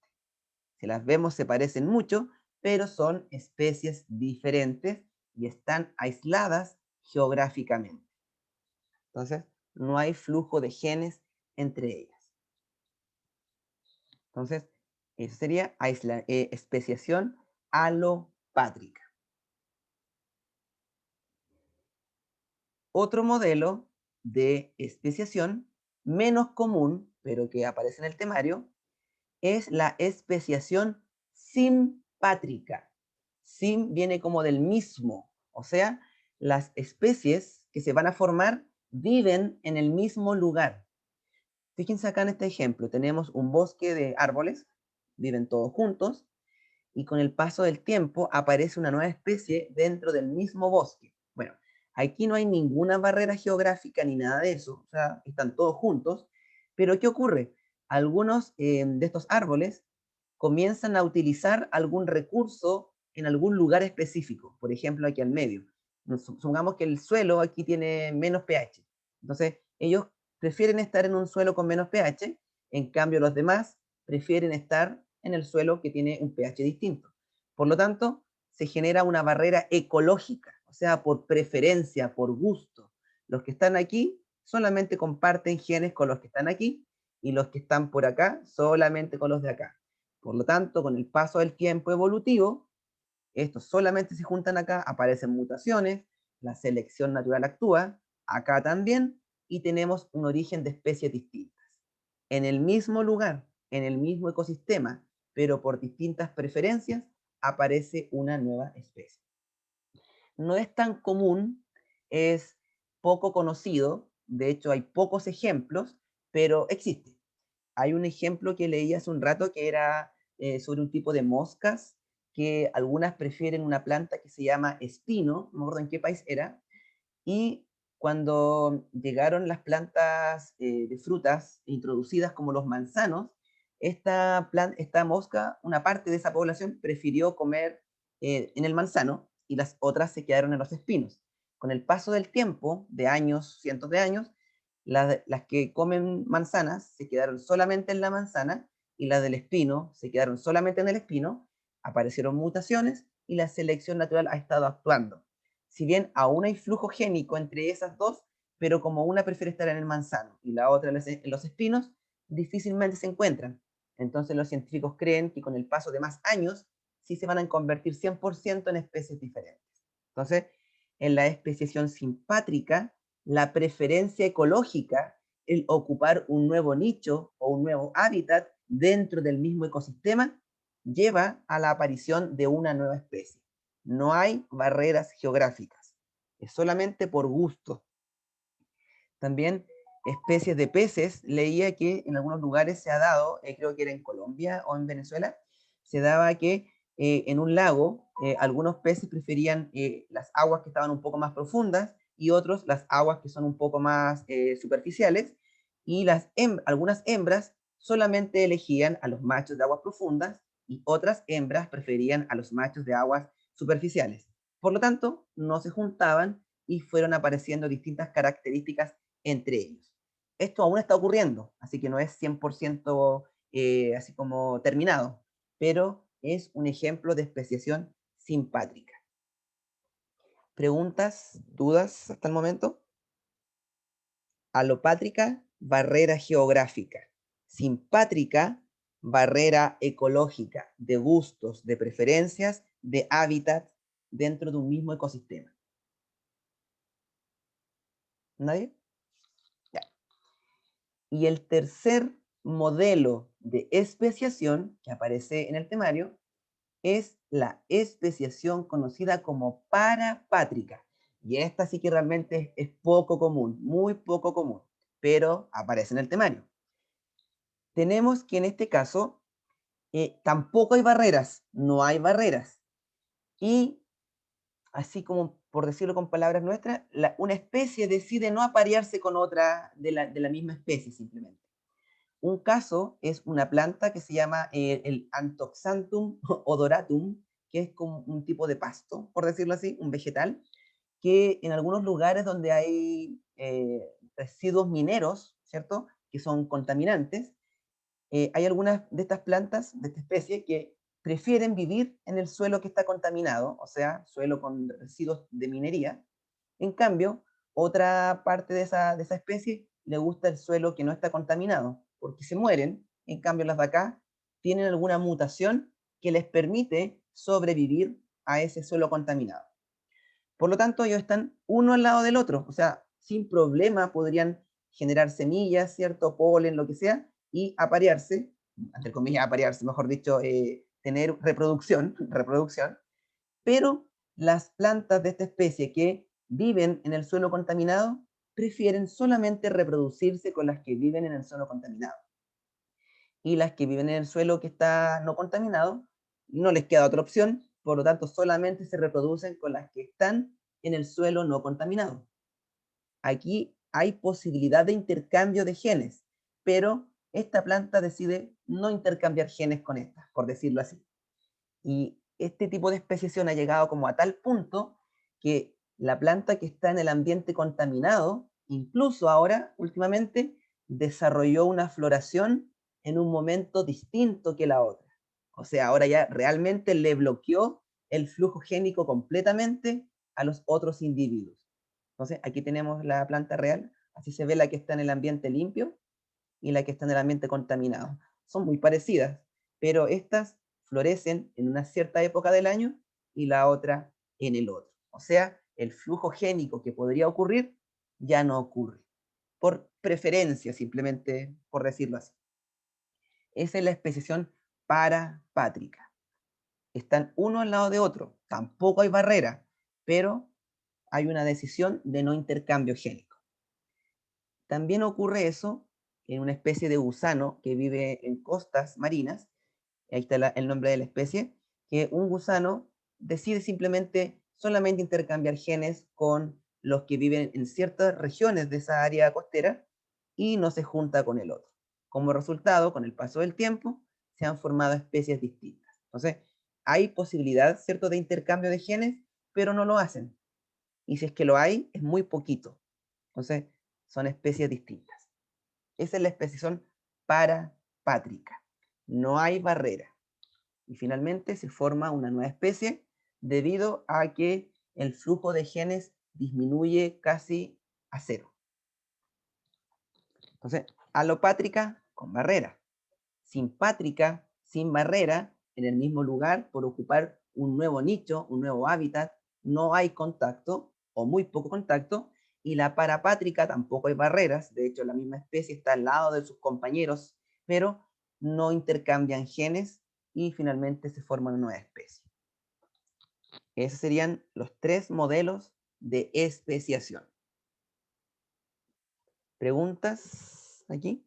Si las vemos se parecen mucho, pero son especies diferentes y están aisladas geográficamente. Entonces, no hay flujo de genes entre ellas. Entonces, eso sería especiación alopátrica. Otro modelo de especiación menos común, pero que aparece en el temario, es la especiación simpátrica. Sim viene como del mismo, o sea, las especies que se van a formar viven en el mismo lugar. Fíjense acá en este ejemplo, tenemos un bosque de árboles, viven todos juntos, y con el paso del tiempo aparece una nueva especie dentro del mismo bosque. Bueno, aquí no hay ninguna barrera geográfica ni nada de eso, o sea, están todos juntos, pero ¿qué ocurre? Algunos de estos árboles comienzan a utilizar algún recurso en algún lugar específico, por ejemplo, aquí al medio. Supongamos que el suelo aquí tiene menos pH, entonces ellos prefieren estar en un suelo con menos pH, en cambio los demás prefieren estar en el suelo que tiene un pH distinto. Por lo tanto, se genera una barrera ecológica, o sea, por preferencia, por gusto. Los que están aquí solamente comparten genes con los que están aquí, y los que están por acá solamente con los de acá. Por lo tanto, con el paso del tiempo evolutivo, estos solamente se juntan acá, aparecen mutaciones, la selección natural actúa, acá también, y tenemos un origen de especies distintas. En el mismo lugar, en el mismo ecosistema, pero por distintas preferencias, aparece una nueva especie. No es tan común, es poco conocido, de hecho hay pocos ejemplos, pero existe. Hay un ejemplo que leí hace un rato que era sobre un tipo de moscas, que algunas prefieren una planta que se llama espino, no me acuerdo en qué país era, y cuando llegaron las plantas de frutas introducidas como los manzanos, esta mosca, una parte de esa población, prefirió comer en el manzano y las otras se quedaron en los espinos. Con el paso del tiempo, de años, cientos de años, las que comen manzanas se quedaron solamente en la manzana y las del espino se quedaron solamente en el espino, aparecieron mutaciones y la selección natural ha estado actuando. Si bien aún hay flujo génico entre esas dos, pero como una prefiere estar en el manzano y la otra en los espinos, difícilmente se encuentran. Entonces los científicos creen que con el paso de más años sí se van a convertir 100% en especies diferentes. Entonces, en la especiación simpátrica, la preferencia ecológica, el ocupar un nuevo nicho o un nuevo hábitat dentro del mismo ecosistema, lleva a la aparición de una nueva especie. No hay barreras geográficas, es solamente por gusto. También especies de peces, leía que en algunos lugares se ha dado, creo que era en Colombia o en Venezuela, se daba que en un lago algunos peces preferían las aguas que estaban un poco más profundas y otros las aguas que son un poco más superficiales, y algunas hembras solamente elegían a los machos de aguas profundas y otras hembras preferían a los machos de aguas superficiales. Por lo tanto, no se juntaban y fueron apareciendo distintas características entre ellos. Esto aún está ocurriendo, así que no es 100% así como terminado, pero es un ejemplo de especiación simpátrica. ¿Preguntas, dudas hasta el momento? Alopátrica, barrera geográfica. Simpátrica, barrera ecológica, de gustos, de preferencias, de hábitat dentro de un mismo ecosistema. ¿Nadie? Ya. Y el tercer modelo de especiación que aparece en el temario es la especiación conocida como parapátrica. Y esta sí que realmente es poco común, muy poco común, pero aparece en el temario. Tenemos que en este caso tampoco hay barreras, no hay barreras. Y así como por decirlo con palabras nuestras, una especie decide no aparearse con otra de la misma especie simplemente. Un caso es una planta que se llama el Anthoxanthum odoratum, que es como un tipo de pasto, por decirlo así, un vegetal, que en algunos lugares donde hay residuos mineros, ¿cierto?, que son contaminantes, hay algunas de estas plantas, de esta especie, que prefieren vivir en el suelo que está contaminado, o sea, suelo con residuos de minería. En cambio, otra parte de esa especie le gusta el suelo que no está contaminado, porque se mueren. En cambio, las de acá tienen alguna mutación que les permite sobrevivir a ese suelo contaminado. Por lo tanto, ellos están uno al lado del otro, o sea, sin problema podrían generar semillas, ¿cierto? Polen, lo que sea, y aparearse, entre comillas, aparearse, mejor dicho, tener reproducción, pero las plantas de esta especie que viven en el suelo contaminado prefieren solamente reproducirse con las que viven en el suelo contaminado. Y las que viven en el suelo que está no contaminado, no les queda otra opción, por lo tanto solamente se reproducen con las que están en el suelo no contaminado. Aquí hay posibilidad de intercambio de genes, pero esta planta decide no intercambiar genes con estas, por decirlo así. Y este tipo de especiación ha llegado como a tal punto que la planta que está en el ambiente contaminado, incluso ahora, últimamente, desarrolló una floración en un momento distinto que la otra. O sea, ahora ya realmente le bloqueó el flujo génico completamente a los otros individuos. Entonces, aquí tenemos la planta real, así se ve la que está en el ambiente limpio y la que está en el ambiente contaminado. Son muy parecidas, pero estas florecen en una cierta época del año y la otra en el otro. O sea, el flujo génico que podría ocurrir ya no ocurre, por preferencia, simplemente por decirlo así. Esa es la especiación parapátrica. Están uno al lado de otro, tampoco hay barrera, pero hay una decisión de no intercambio génico. También ocurre eso en una especie de gusano que vive en costas marinas, ahí está el nombre de la especie, que un gusano decide simplemente solamente intercambiar genes con los que viven en ciertas regiones de esa área costera y no se junta con el otro. Como resultado, con el paso del tiempo, se han formado especies distintas. Entonces, hay posibilidad, ¿cierto?, de intercambio de genes, pero no lo hacen. Y si es que lo hay, es muy poquito. Entonces, son especies distintas. Esa es la especiación parapátrica. No hay barrera. Y finalmente se forma una nueva especie debido a que el flujo de genes disminuye casi a cero. Entonces, alopátrica con barrera. Simpátrica, sin barrera, en el mismo lugar, por ocupar un nuevo nicho, un nuevo hábitat, no hay contacto o muy poco contacto, y la parapátrica tampoco hay barreras, de hecho la misma especie está al lado de sus compañeros, pero no intercambian genes y finalmente se forma una nueva especie. Esos serían los 3 modelos de especiación. ¿Preguntas aquí?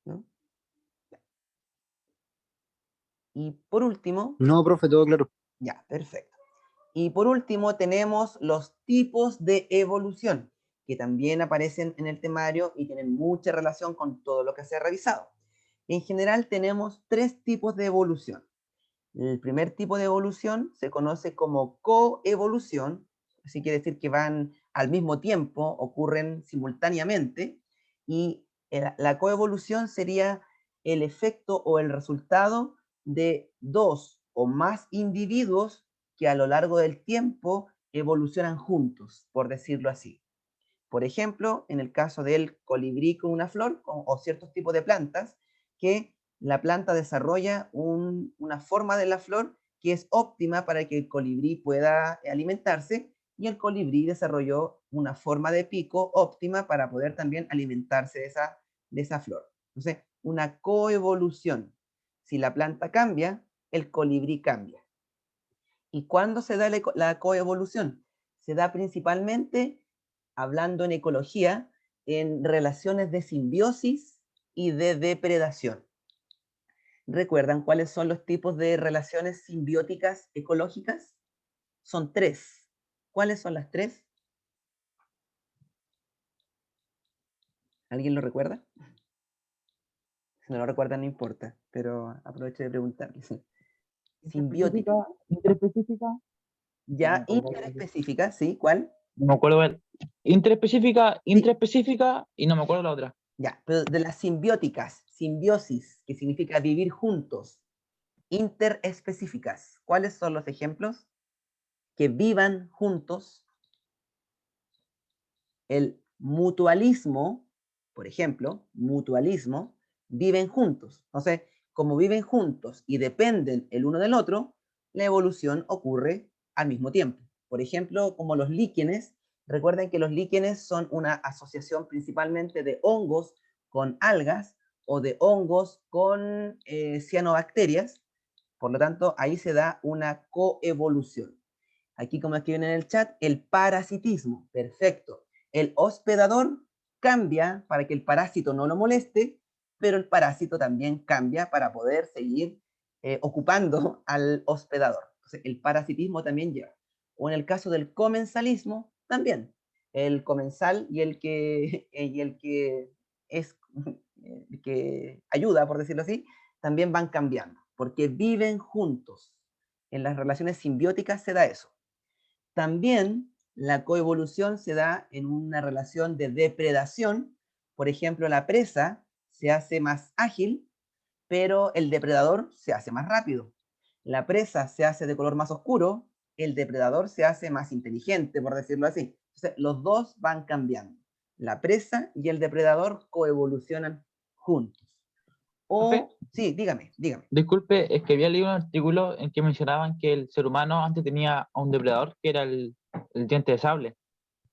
¿No? Y por último, No, profe, todo claro. ya, perfecto. Y por último tenemos los tipos de evolución, que también aparecen en el temario y tienen mucha relación con todo lo que se ha revisado. En general tenemos 3 tipos de evolución. El primer tipo de evolución se conoce como coevolución, así quiere decir que van al mismo tiempo, ocurren simultáneamente, y la coevolución sería el efecto o el resultado de 2 o más individuos que a lo largo del tiempo evolucionan juntos, por decirlo así. Por ejemplo, en el caso del colibrí con una flor o ciertos tipos de plantas, que la planta desarrolla una forma de la flor que es óptima para que el colibrí pueda alimentarse, y el colibrí desarrolló una forma de pico óptima para poder también alimentarse de esa flor. Entonces, una coevolución. Si la planta cambia, el colibrí cambia. ¿Y cuándo se da la coevolución? Se da principalmente, hablando en ecología, en relaciones de simbiosis y de depredación. ¿Recuerdan cuáles son los tipos de relaciones simbióticas ecológicas? Son 3. ¿Cuáles son las 3? ¿Alguien lo recuerda? Si no lo recuerdan, no importa, pero aprovecho de preguntarles. Simbiótica. Interespecífica, interespecífica, no me Ya acuerdo. interespecífica, ¿sí? ¿Cuál? No me acuerdo. Interespecífica, Sí. intraespecífica y no me acuerdo la otra. Ya, pero de las simbióticas, simbiosis, que significa vivir juntos, interespecíficas, ¿cuáles son los ejemplos? Que vivan juntos. El mutualismo, por ejemplo, mutualismo, viven juntos. Entonces, como viven juntos y dependen el uno del otro, la evolución ocurre al mismo tiempo. Por ejemplo, como los líquenes, recuerden que los líquenes son una asociación principalmente de hongos con algas o de hongos con cianobacterias. Por lo tanto, ahí se da una coevolución. Aquí, como escriben en el chat, el parasitismo. Perfecto. El hospedador cambia para que el parásito no lo moleste, pero el parásito también cambia para poder seguir ocupando al hospedador. Entonces, el parasitismo también lleva. O en el caso del comensalismo, también. El comensal y el que es el que ayuda, por decirlo así, también van cambiando, porque viven juntos. En las relaciones simbióticas se da eso. También la coevolución se da en una relación de depredación. Por ejemplo, la presa se hace más ágil, pero el depredador se hace más rápido. La presa se hace de color más oscuro, el depredador se hace más inteligente, por decirlo así. Entonces, los dos van cambiando. La presa y el depredador coevolucionan juntos. Profe, O, sí, dígame, dígame. disculpe, es que había leído un artículo en que mencionaban que el ser humano antes tenía a un depredador que era el diente de sable.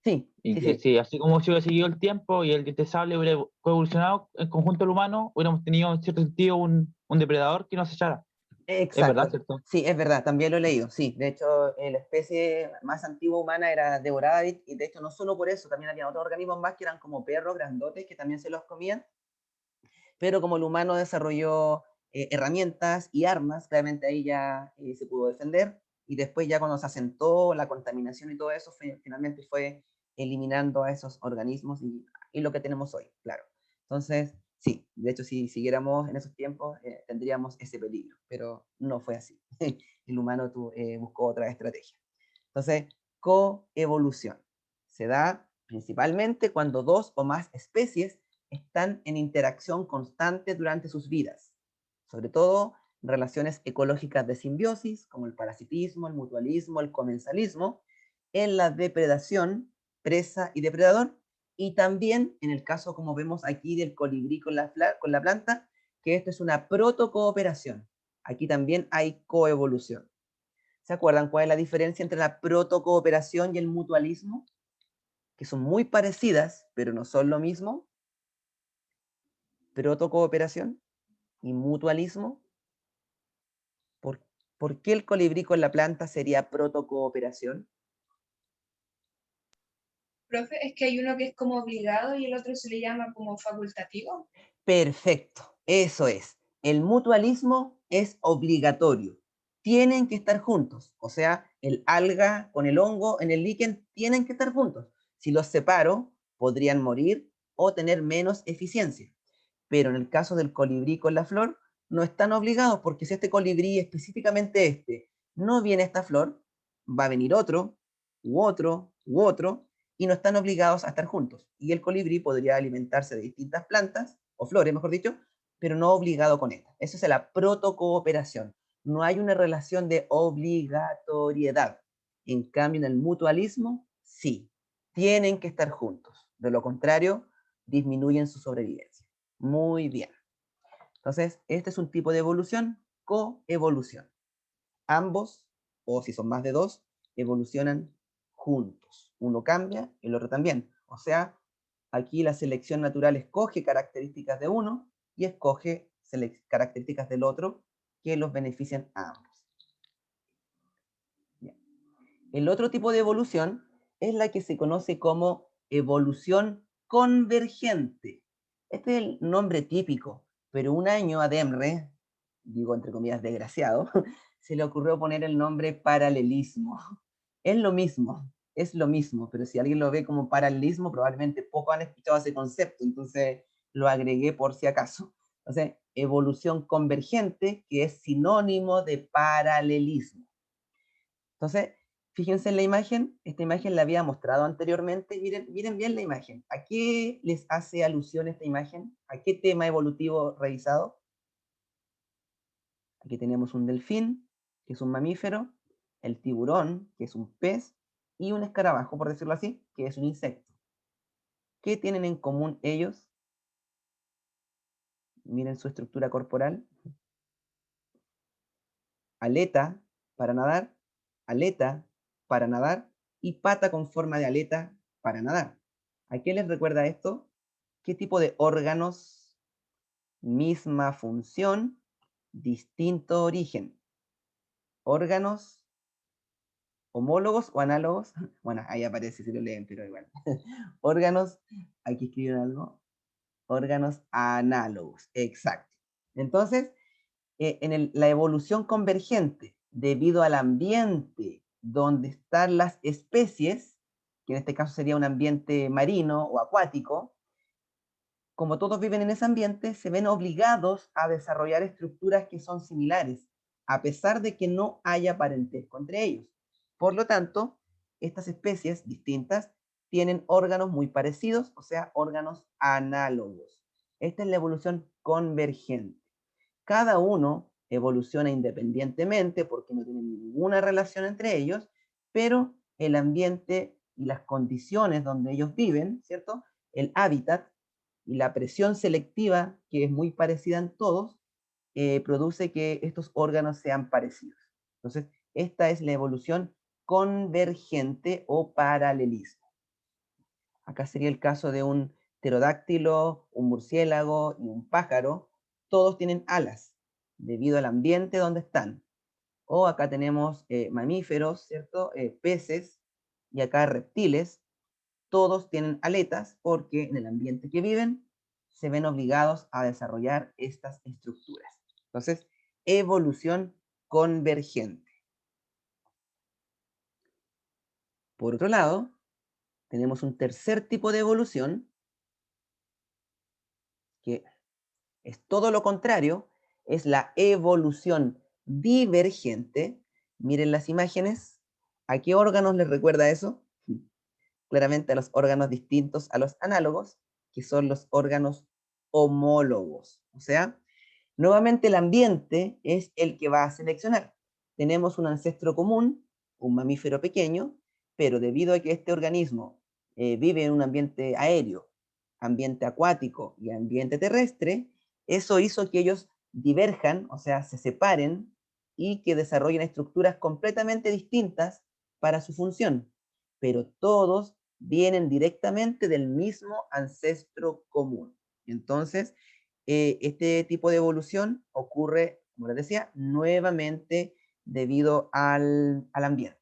Sí, Y sí, que sí. si así como se hubiera seguido el tiempo y el diente de sable hubiera evolucionado en conjunto al humano, hubiéramos tenido en cierto sentido un depredador que nos acechara. Es verdad, Exacto. ¿cierto? Sí, es verdad, también lo he leído. Sí, de hecho, la especie más antigua humana era devorada y de hecho no solo por eso, también había otros organismos más que eran como perros grandotes que también se los comían, pero como el humano desarrolló herramientas y armas, claramente ahí ya se pudo defender, y después ya cuando se asentó la contaminación y todo eso, finalmente fue eliminando a esos organismos y lo que tenemos hoy, claro. Entonces, Sí, de hecho, si siguiéramos en esos tiempos, tendríamos ese peligro, pero no fue así. El humano buscó otra estrategia. Entonces, coevolución se da principalmente cuando dos o más especies están en interacción constante durante sus vidas, sobre todo relaciones ecológicas de simbiosis, como el parasitismo, el mutualismo, el comensalismo, en la depredación, presa y depredador, y también en el caso, como vemos aquí, del colibrí con con la planta, que esto es una protocooperación. Aquí también hay coevolución. ¿Se acuerdan cuál es la diferencia entre la protocooperación y el mutualismo? Que son muy parecidas, pero no son lo mismo. Protocooperación y mutualismo. ¿Por, ¿Por qué el colibrí con la planta sería protocooperación? Profe, es que hay uno que es como obligado y el otro se le llama como facultativo. Perfecto, eso es. El mutualismo es obligatorio. Tienen que estar juntos. O sea, el alga con el hongo en el líquen tienen que estar juntos. Si los separo, podrían morir o tener menos eficiencia. Pero en el caso del colibrí con la flor, no están obligados, porque si este colibrí, específicamente este, no viene esta flor, va a venir otro, u otro, y no están obligados a estar juntos. Y el colibrí podría alimentarse de distintas plantas, o flores, mejor dicho, pero no obligado con esta. Eso es la protocooperación. No hay una relación de obligatoriedad. En cambio, en el mutualismo, sí, tienen que estar juntos. De lo contrario, disminuyen su sobrevivencia. Muy bien. Entonces, este es un tipo de evolución, coevolución. Ambos, o si son más de dos, evolucionan juntos. Uno cambia, el otro también. O sea, aquí la selección natural escoge características de uno y escoge características del otro que los benefician a ambos. Bien. El otro tipo de evolución es la que se conoce como evolución convergente. Este es el nombre típico, pero un año a Demre, digo entre comillas desgraciado, se le ocurrió poner el nombre paralelismo. Es lo mismo, pero si alguien lo ve como paralelismo, probablemente poco han escuchado ese concepto, entonces lo agregué por si acaso. Entonces, evolución convergente, que es sinónimo de paralelismo. Entonces, fíjense en la imagen, esta imagen la había mostrado anteriormente, miren bien la imagen. ¿A qué les hace alusión esta imagen? ¿A qué tema evolutivo revisado? Aquí tenemos un delfín, que es un mamífero, el tiburón, que es un pez, y un escarabajo, por decirlo así, que es un insecto. ¿Qué tienen en común ellos? Miren su estructura corporal. Aleta para nadar, aleta para nadar y pata con forma de aleta para nadar. ¿A qué les recuerda esto? ¿Qué tipo de órganos? Misma función, distinto origen. Órganos homólogos o análogos. Bueno, ahí aparece si lo leen, pero igual. Órganos, aquí escriben algo. Órganos análogos, exacto. Entonces, la evolución convergente, debido al ambiente donde están las especies, que en este caso sería un ambiente marino o acuático, como todos viven en ese ambiente, se ven obligados a desarrollar estructuras que son similares, a pesar de que no haya parentesco entre ellos. Por lo tanto, estas especies distintas tienen órganos muy parecidos, o sea, órganos análogos. Esta es la evolución convergente. Cada uno evoluciona independientemente porque no tienen ninguna relación entre ellos, pero el ambiente y las condiciones donde ellos viven, ¿cierto? El hábitat y la presión selectiva, que es muy parecida en todos, produce que estos órganos sean parecidos. Entonces, esta es la evolución convergente o paralelismo. Acá sería el caso de un pterodáctilo, un murciélago y un pájaro. Todos tienen alas debido al ambiente donde están. O acá tenemos mamíferos, ¿cierto? Peces y acá reptiles. Todos tienen aletas porque en el ambiente que viven se ven obligados a desarrollar estas estructuras. Entonces, evolución convergente. Por otro lado, tenemos un tercer tipo de evolución que Es todo lo contrario, es la evolución divergente. Miren las imágenes. ¿A qué órganos les recuerda eso? Claramente a los órganos distintos a los análogos, que son los órganos homólogos. O sea, nuevamente el ambiente es el que va a seleccionar. Tenemos un ancestro común, un mamífero pequeño, pero debido a que este organismo vive en un ambiente aéreo, ambiente acuático y ambiente terrestre, eso hizo que ellos diverjan, o sea, se separen y que desarrollen estructuras completamente distintas para su función, pero todos vienen directamente del mismo ancestro común. Entonces, este tipo de evolución ocurre, como les decía, nuevamente debido al ambiente.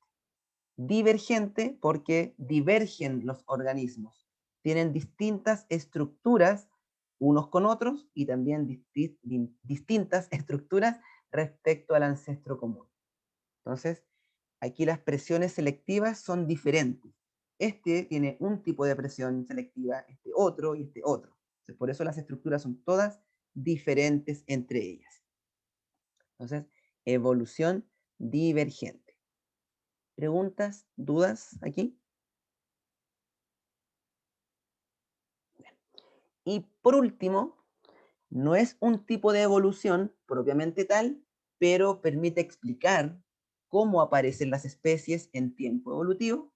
Divergente porque divergen los organismos, tienen distintas estructuras unos con otros y también distintas estructuras respecto al ancestro común. Entonces, aquí las presiones selectivas son diferentes. Este tiene un tipo de presión selectiva, este otro y este otro. Entonces, por eso las estructuras son todas diferentes entre ellas. Entonces, evolución divergente. ¿Preguntas, dudas aquí? Y por último, no es un tipo de evolución propiamente tal, pero permite explicar cómo aparecen las especies en tiempo evolutivo,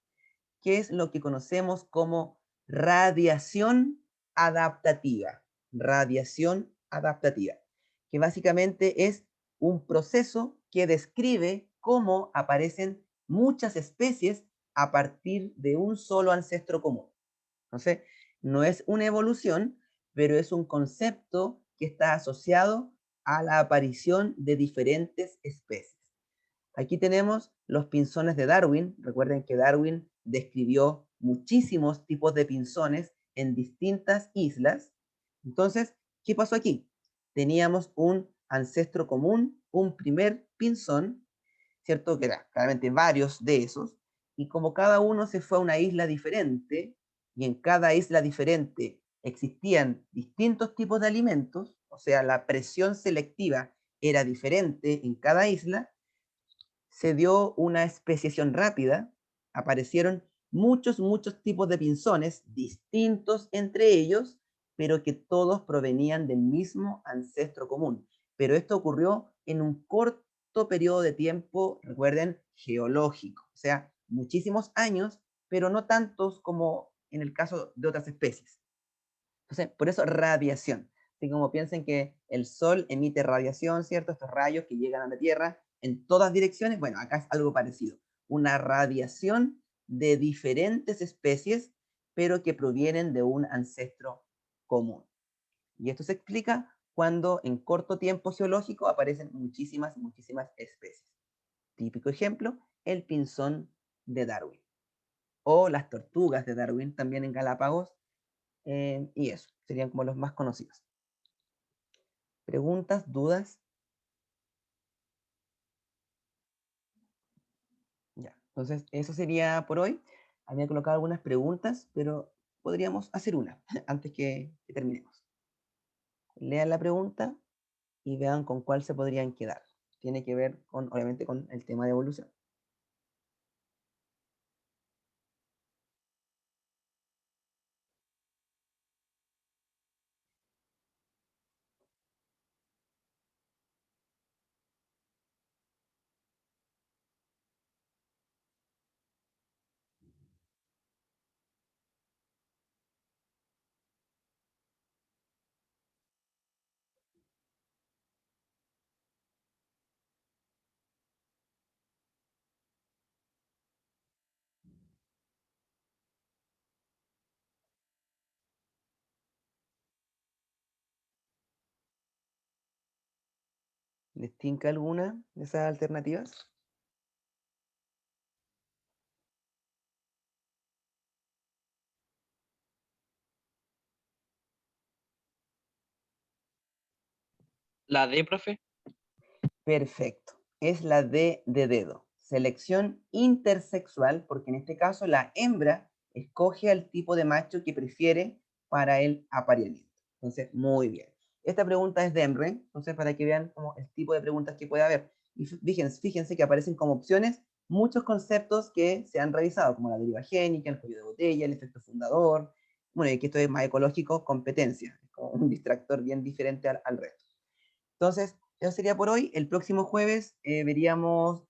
que es lo que conocemos como radiación adaptativa. Radiación adaptativa, que básicamente es un proceso que describe cómo aparecen muchas especies a partir de un solo ancestro común. Entonces, no es una evolución, pero es un concepto que está asociado a la aparición de diferentes especies. Aquí tenemos los pinzones de Darwin. Recuerden que Darwin describió muchísimos tipos de pinzones en distintas islas. Entonces, ¿qué pasó aquí? Teníamos un ancestro común, un primer pinzón, ¿cierto? Que eran claramente varios de esos, y como cada uno se fue a una isla diferente, y en cada isla diferente existían distintos tipos de alimentos, o sea, la presión selectiva era diferente en cada isla, se dio una especiación rápida, aparecieron muchos tipos de pinzones, distintos entre ellos, pero que todos provenían del mismo ancestro común. Pero esto ocurrió en un corto periodo de tiempo, recuerden, geológico, o sea, muchísimos años, pero no tantos como en el caso de otras especies. Entonces, por eso radiación. Así como piensen que el Sol emite radiación, ¿cierto? Estos rayos que llegan a la Tierra en todas direcciones. Bueno, acá es algo parecido. Una radiación de diferentes especies, pero que provienen de un ancestro común. Y esto se explica cuando en corto tiempo geológico aparecen muchísimas especies. Típico ejemplo, el pinzón de Darwin. O las tortugas de Darwin también en Galápagos, y eso, serían como los más conocidos. ¿Preguntas, dudas? Ya, entonces eso sería por hoy. Había colocado algunas preguntas, pero podríamos hacer una antes que terminemos. Lean la pregunta y vean con cuál se podrían quedar. Tiene que ver con, obviamente, con el tema de evolución. ¿Les tinca alguna de esas alternativas? La D, profe. Perfecto. Es la D de dedo. Selección intersexual, porque en este caso la hembra escoge al tipo de macho que prefiere para el apareamiento. Entonces, muy bien. Esta pregunta es de EMRE, entonces para que vean como el tipo de preguntas que puede haber. Y fíjense que aparecen como opciones muchos conceptos que se han revisado, como la deriva génica, el cuello de botella, el efecto fundador, bueno, y que esto es más ecológico, competencia, es como un distractor bien diferente al resto. Entonces, eso sería por hoy. El próximo jueves veríamos